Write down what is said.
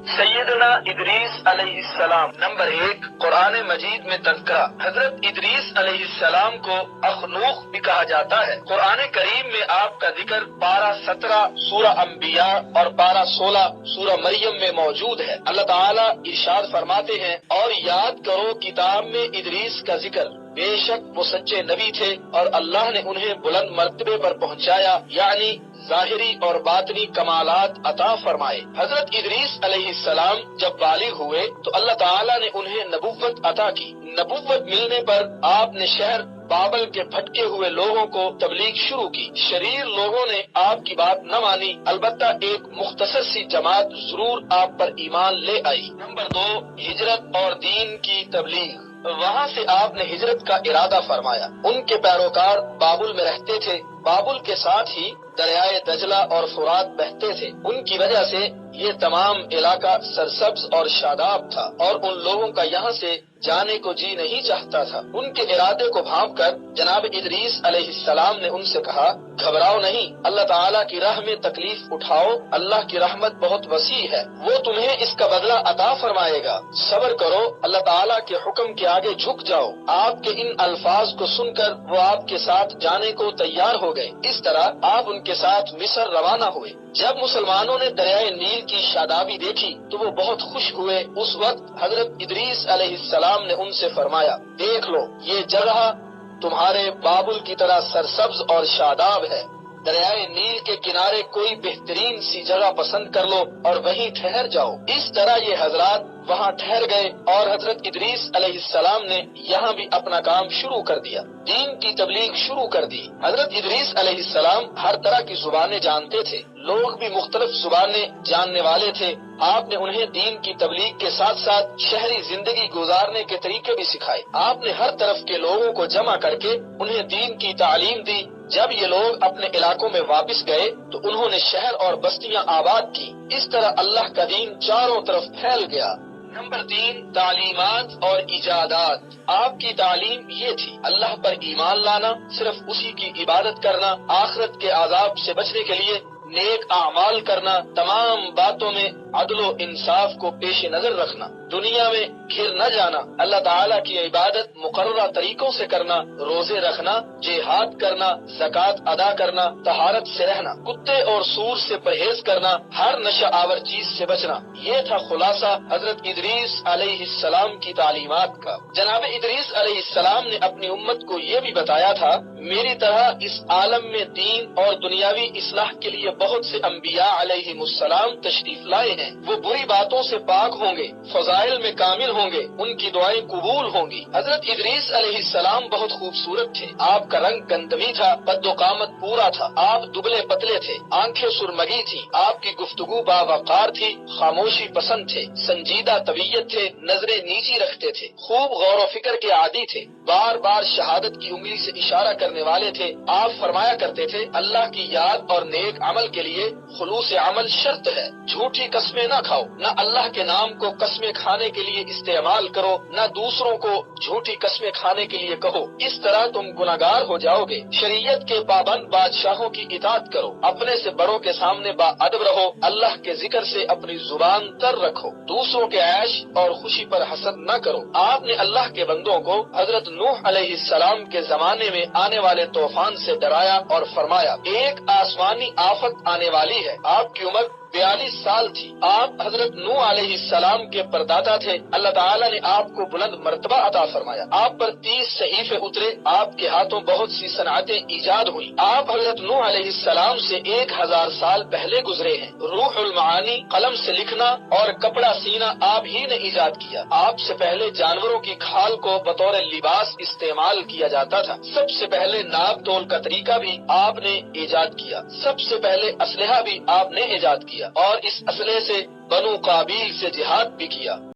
سیدنا ادریس علیہ السلام۔ نمبر 1، قرآن مجید میں تذکرہ۔ حضرت ادریس علیہ السلام کو اخنوخ بھی کہا جاتا ہے۔ قرآن کریم میں آپ کا ذکر پارہ 17 سورہ انبیاء اور پارہ 16 سورہ مریم میں موجود ہے۔ اللہ تعالیٰ ارشاد فرماتے ہیں، اور یاد کرو کتاب میں ادریس کا ذکر، بے شک وہ سچے نبی تھے اور اللہ نے انہیں بلند مرتبے پر پہنچایا، یعنی ظاہری اور باطنی کمالات عطا فرمائے۔ حضرت ادریس علیہ السلام جب بالغ ہوئے تو اللہ تعالیٰ نے انہیں نبوت عطا کی۔ نبوت ملنے پر آپ نے شہر بابل کے بھٹکے ہوئے لوگوں کو تبلیغ شروع کی۔ شریر لوگوں نے آپ کی بات نہ مانی، البتہ ایک مختصر سی جماعت ضرور آپ پر ایمان لے آئی۔ نمبر 2، ہجرت اور دین کی تبلیغ۔ وہاں سے آپ نے ہجرت کا ارادہ فرمایا۔ ان کے پیروکار بابل میں رہتے تھے۔ بابل کے ساتھ ہی دریائے دجلہ اور فرات بہتے تھے، ان کی وجہ سے یہ تمام علاقہ سرسبز اور شاداب تھا اور ان لوگوں کا یہاں سے جانے کو جی نہیں چاہتا تھا۔ ان کے ارادے کو بھانپ کر جناب ادریس علیہ السلام نے ان سے کہا، گھبراؤ نہیں، اللہ تعالیٰ کی راہ میں تکلیف اٹھاؤ، اللہ کی رحمت بہت وسیع ہے، وہ تمہیں اس کا بدلہ عطا فرمائے گا، صبر کرو، اللہ تعالیٰ کے حکم کے آگے جھک جاؤ۔ آپ کے ان الفاظ کو سن کر وہ آپ کے ساتھ جانے کو تیار ہو گئے۔ اس طرح آپ ان کے ساتھ مصر روانہ ہوئے۔ جب مسلمانوں نے دریائے نیل کی شادابی دیکھی تو وہ بہت خوش ہوئے۔ اس وقت حضرت ادریس علیہ السلام نے ان سے فرمایا، دیکھ لو، یہ جگہ تمہارے بابل کی طرح سرسبز اور شاداب ہے، دریائے نیل کے کنارے کوئی بہترین سی جگہ پسند کر لو اور وہیں ٹھہر جاؤ۔ اس طرح یہ حضرات وہاں ٹھہر گئے اور حضرت ادریس علیہ السلام نے یہاں بھی اپنا کام شروع کر دیا، دین کی تبلیغ شروع کر دی۔ حضرت ادریس علیہ السلام ہر طرح کی زبانیں جانتے تھے، لوگ بھی مختلف زبانیں جاننے والے تھے۔ آپ نے انہیں دین کی تبلیغ کے ساتھ ساتھ شہری زندگی گزارنے کے طریقے بھی سکھائے۔ آپ نے ہر طرف کے لوگوں کو جمع کر کے انہیں دین کی تعلیم دی۔ جب یہ لوگ اپنے علاقوں میں واپس گئے تو انہوں نے شہر اور بستیاں آباد کی۔ اس طرح اللہ کا دین چاروں طرف پھیل گیا۔ نمبر 3، تعلیمات اور ایجادات۔ آپ کی تعلیم یہ تھی، اللہ پر ایمان لانا، صرف اسی کی عبادت کرنا، آخرت کے عذاب سے بچنے کے لیے نیک اعمال کرنا، تمام باتوں میں عدل و انصاف کو پیش نظر رکھنا، دنیا میں گھر نہ جانا، اللہ تعالیٰ کی عبادت مقررہ طریقوں سے کرنا، روزے رکھنا، جہاد کرنا، زکوٰۃ ادا کرنا، طہارت سے رہنا، کتے اور سور سے پرہیز کرنا، ہر نشہ آور چیز سے بچنا۔ یہ تھا خلاصہ حضرت ادریس علیہ السلام کی تعلیمات کا۔ جناب ادریس علیہ السلام نے اپنی امت کو یہ بھی بتایا تھا، میری طرح اس عالم میں دین اور دنیاوی اصلاح کے لیے بہت سے انبیاء علیہم السلام تشریف لائے ہیں۔ وہ بری باتوں سے پاک ہوں گے، فضائل میں کامل ہوں گے، ان کی دعائیں قبول ہوں گی۔ حضرت ادریس علیہ السلام بہت خوبصورت تھے۔ آپ کا رنگ گندمی تھا، قد و قامت پورا تھا، آپ دبلے پتلے تھے، آنکھیں سرمگی تھی، آپ کی گفتگو باوقار تھی، خاموشی پسند تھے، سنجیدہ طبیعت تھے، نظریں نیچی رکھتے تھے، خوب غور و فکر کے عادی تھے، بار بار شہادت کی انگلی سے اشارہ کرنے والے تھے۔ آپ فرمایا کرتے تھے، اللہ کی یاد اور نیک عمل کے لیے خلوص عمل شرط ہے، جھوٹی قسمیں نہ کھاؤ، نہ اللہ کے نام کو قسمیں کھانے کے لیے استعمال کرو، نہ دوسروں کو جھوٹی قسمیں کھانے کے لیے کہو، اس طرح تم گناہگار ہو جاؤ گے۔ شریعت کے پابند بادشاہوں کی اطاعت کرو، اپنے سے بڑوں کے سامنے باادب رہو، اللہ کے ذکر سے اپنی زبان تر رکھو، دوسروں کے عیش اور خوشی پر حسد نہ کرو۔ آپ نے اللہ کے بندوں کو حضرت نوح علیہ السلام کے زمانے میں آنے والے طوفان سے ڈرایا اور فرمایا، ایک آسمانی آفت آنے والی ہے۔ آپ کی عمر 42 سال تھی۔ آپ حضرت نوح علیہ السلام کے پردادا تھے۔ اللہ تعالیٰ نے آپ کو بلند مرتبہ عطا فرمایا، آپ پر 30 صحیفے اترے، آپ کے ہاتھوں بہت سی صنعتیں ایجاد ہوئی۔ آپ حضرت نوح علیہ السلام سے 1000 سال پہلے گزرے ہیں۔ روح المعانی قلم سے لکھنا اور کپڑا سینا آپ ہی نے ایجاد کیا۔ آپ سے پہلے جانوروں کی کھال کو بطور لباس استعمال کیا جاتا تھا۔ سب سے پہلے ناپ تول کا طریقہ بھی آپ نے ایجاد کیا۔ سب سے پہلے اسلحہ بھی آپ نے ایجاد کیا اور اس اسلحے سے بنو قابیل سے جہاد بھی کیا۔